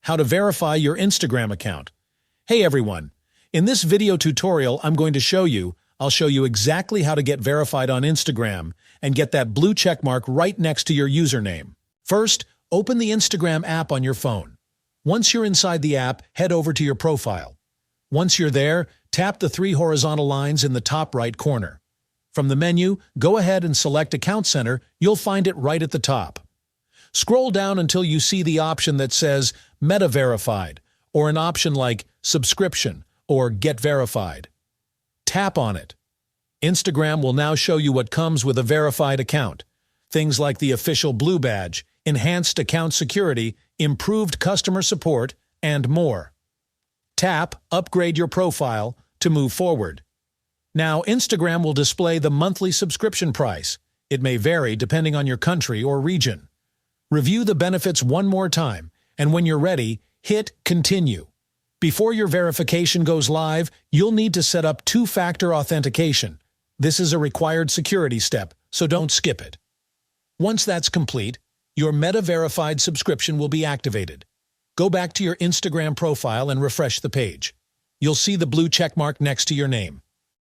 how to verify your Instagram account. Hey everyone, in this video tutorial I'll show you exactly how to get verified on Instagram and get that blue check mark right next to your username. First, open the Instagram app on your phone. Once you're inside the app, head over to your profile. Once you're there, tap the 3 horizontal lines in the top right corner. From the menu, go ahead and select Account Center. You'll find it right at the top. Scroll down until you see the option that says Meta Verified, or an option like Subscription or Get Verified. Tap on it. Instagram will now show you what comes with a verified account. Things like the official blue badge, enhanced account security, improved customer support, and more. Tap Upgrade your profile to move forward. Now, Instagram will display the monthly subscription price. It may vary depending on your country or region. Review the benefits one more time, and when you're ready, hit Continue. Before your verification goes live, you'll need to set up 2-factor authentication. This is a required security step, so don't skip it. Once that's complete, your Meta Verified subscription will be activated. Go back to your Instagram profile and refresh the page. You'll see the blue checkmark next to your name.